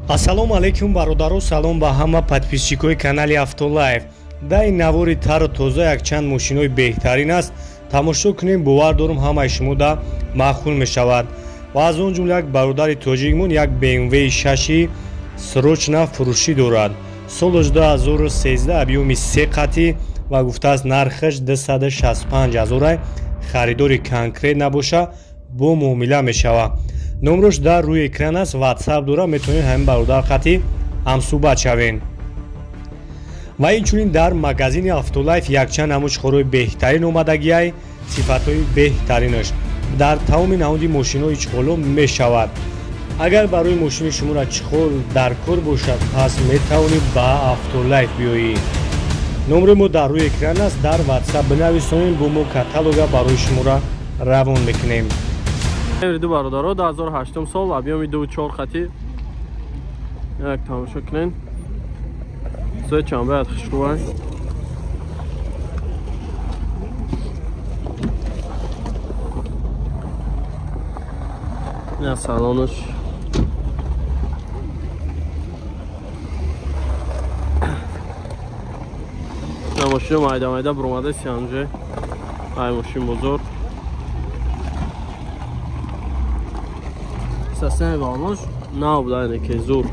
Ассалому алайкум бародаро, салом ба ҳама подписчикои канали Автолайф. Дар ин навори тару тоза якчанд мошинои беҳтарин аст. Тамошо кунем, бовар дорам ҳамаи шумо да маъқул мешавад. Ва аз он ҷумла як бародари тоҷикмон як BMW 6 срочна фурӯшӣ дорад. Соли 2013 объёми 3 қатӣ ва гуфтааст нархаш 265 000 харидори конкрет набоша бо муомила мешавад. номрош дар рӯи экран аст, WhatsApp дора, метавонед ҳамин бародар қатӣ ҳамсӯҳбат шавен. ва инчунин дар магазини Автолайф якчанд намудшухораи беҳтарин омадагиай, сифатҳои беҳтаринаш дар тамоми намуди мошинои чухоло мешавад. агар барои мошини шуморо чухол дар кор бошад, пас метавонед ба Автолайф биёед. номри мо дар рӯи экран аст, дар WhatsApp бинависонед, бо мо каталога барои шуморо равон мекунем. Ду бародаро 2008 сол объёми 2.4 хати як тамошо кунен. Сои чанбаят хушрӯай. Я салонаш на машина майда бромада сианже ай машин бузург сасен балош нав будайне ки зур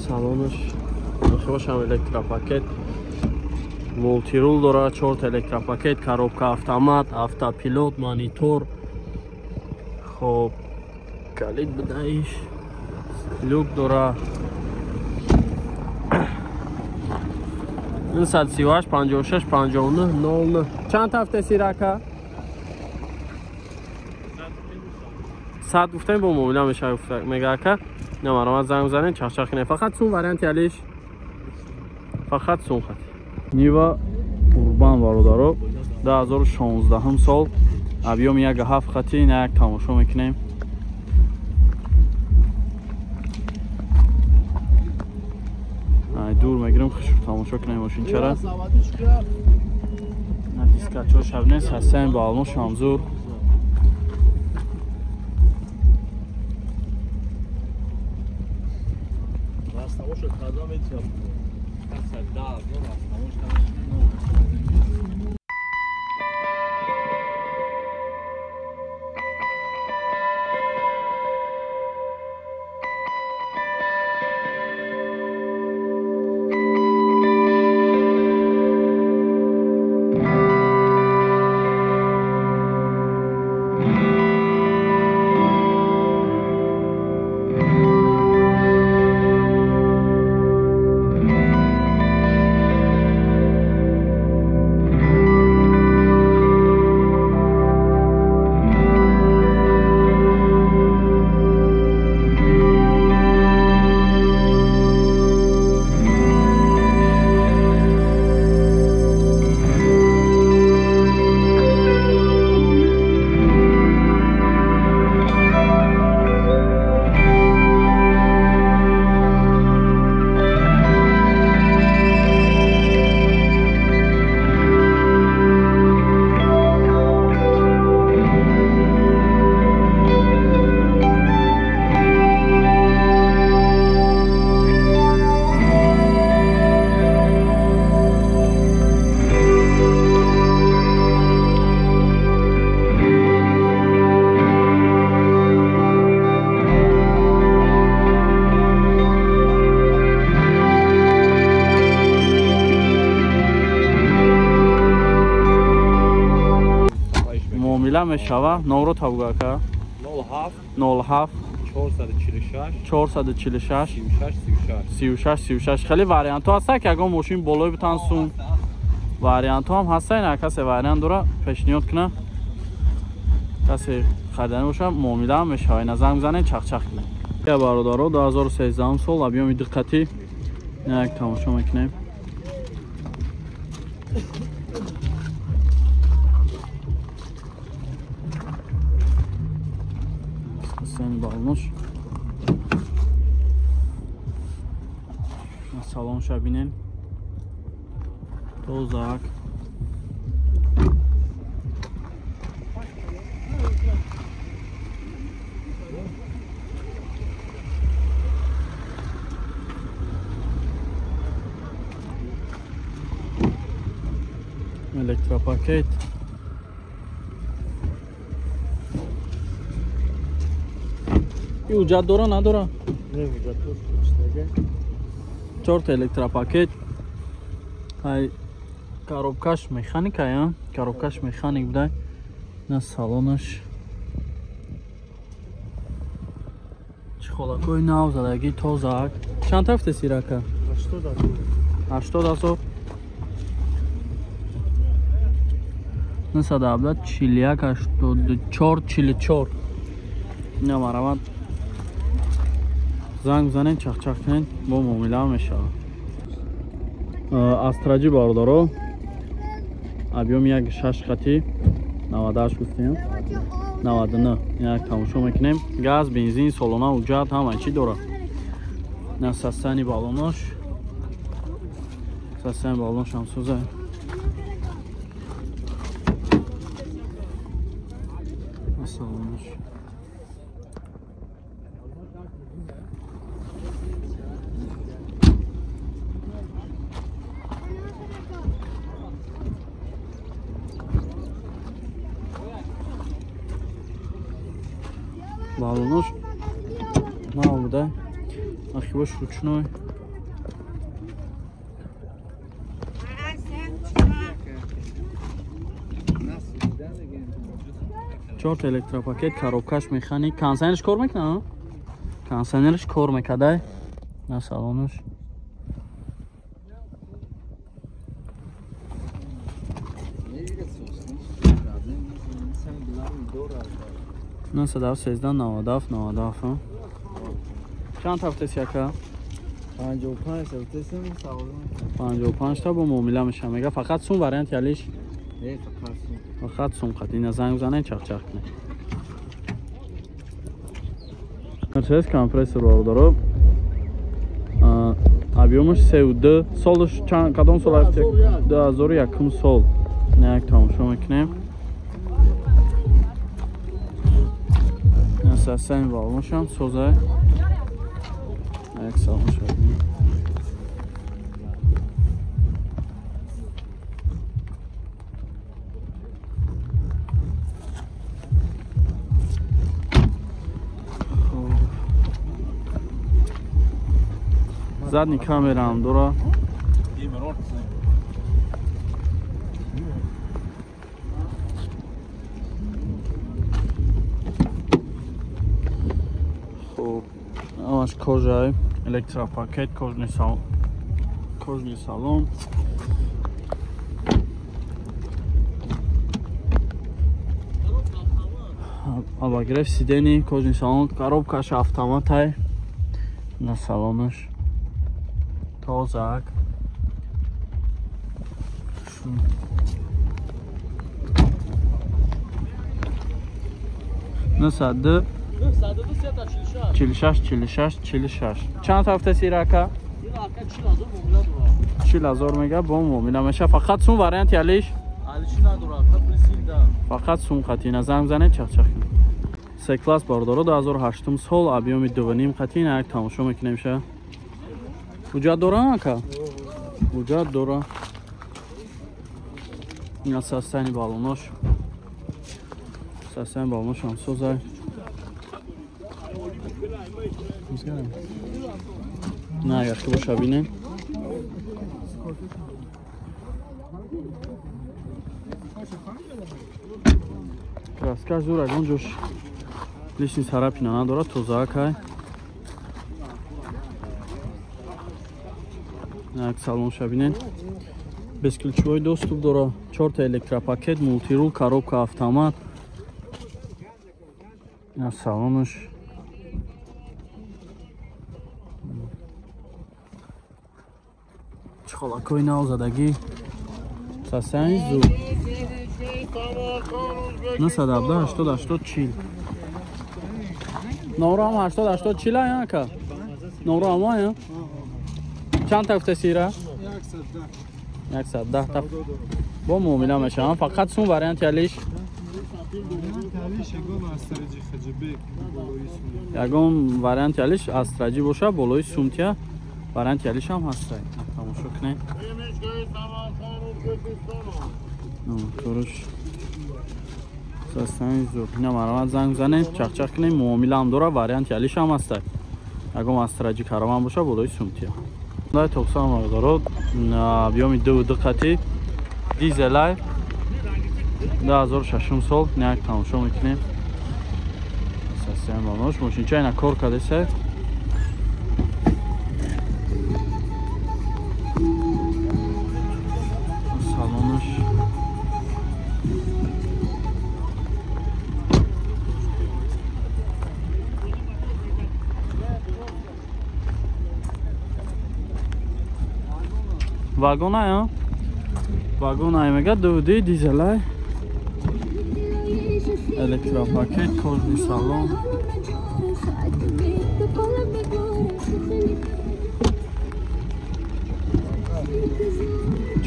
салонаш хошам электропакет мултирул дора 4 электропакет коробка автомат автопилот монитор хоб калид будаиш люк дора 138 56 59 00 чанд ҳафта сирака 100 гуфтем бо муомила мешавад мега ака намаромад занг бизанед чахчах кине фақат сум варианти алиш фақат сум хат нива урбан бародаро 2016 сол объёми 1.7 хати як тамошо мекунем. ай дур мегирем хушур тамошо кунем машин чара на дискачо шабне сасен балмо шамзур мешава. Номро табугака 07 446 36 хеле вариантҳо ҳаста ки ягон мошин болои бутан сум вариантҳо ҳам ҳаста. ин касе вариант дора пешниҳод куна, касе харидани боша муомила ҳам мешава. ина занг бизанед чахчах кунед. я бародаро 2013 сол объёми диққати як тамошо мекунем. сен балнош салон шабинен тозак Elektropakет. این حجت داره نداره؟ نه حجت داره. 4 تا elektropakет. های коробкаш механика я. коробкаш механик буда. На салонаш. Чехолакой нав задагӣ тозак. Чанд тафте сирака? 80,000. Насадабда 41, 84, 44. اینا مرامت زنگ بزنین چخ کنین با معامله میشه. استراجی باردارو объем یک 6 خطی 98 گفتیم 99 یک تماشا میکنیم. گاز بنزین سالانه حجت همه چی داره. نه سستنی بالوناش سستنی بالوناش هم سوزه. سالاناش балонош мал буда ахибош ручной. چهار الکتروپاکت коробкаш механик. кондиционерش کار میکنه؟ кондиционерش کار میکرده. نه سالانش نه 113 97 97 چند هفته سیاکه؟ 55 هفته سم 55 تا با معامله میشه. میگه فقط سوم وریانت یالیش فقط سوم خط. این زنگ بزنه چخ کنه. مرسدس компрессор بارداره. объемش 32 سالش چند کدام سال است؟ 2001 سال. نه یک تماشا میکنیم. سستن بالونش هم سوزه. یک سالش شد. задний камера هم داره. خب همش کجای الکتروپاکت کожный салон. обогрев сидений кожный салон. коробкаш автомат на салонаш тозак. насади 46 چند هفته سیراکا؟ 40,000 میگه با معامله میشه. فقط سوم وریانت یالیش فقط سوم خطی. نزنگ بزنه چخ سه کلاس بارداره 2008 سال. объем 2.5 خطی. یک تماشا میکنیم شه. حجت داره آکا؟ حجت داره. این سستنی بالوناش هم سوزه. نه یخی باشه بینیم. краскаш зур агон ҷош лишни сарапина надорад. тозаакай як салонша бинен. бесключевой доступ дора. 4 та электропакет, мултирул, коробка автомат. як салонаш чухолакои нав задагӣ. састани зур 917 80 40 نورام 80 40 یا که نورام یا چند تا تسیره 110 تا با معامله میشه. فقط سوم وریانت یالیش یگون وریانت یالیش استراجی باشه بالای سومتیا وریانت یالیش هم هست. تماشا کنید. Моторш састани зур. Ина маромад занг занем, чахчах кунем, муомила ҳам дора, вариант ялиш ҳам астад. Ягон астраҷи караван боша, болои сумтия. Дай тоқсан мағдорот, объёми 2 диққати, дизелай, 2006 сол, няк тамошо мекунем. Састани банош, мошинча ина кор кардеса. Салонош вагонай, а? Вагонай мега DVD дизелай. Электропакет, кожный салон.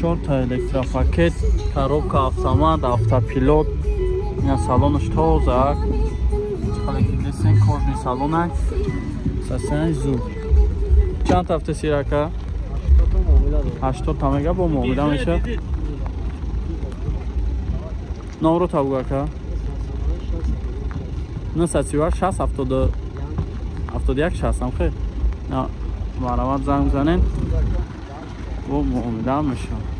Чорта электропакет, коробка автомат, автопилот. Ина салонош тоза. Халикидесен кожный салонай. Састани зур. Чанд ҳафта сирака? 80 тамега бо муомила мешавад. номро табугака 938 60 71 60 хе. На марамат занг занен бо муомила мешавад.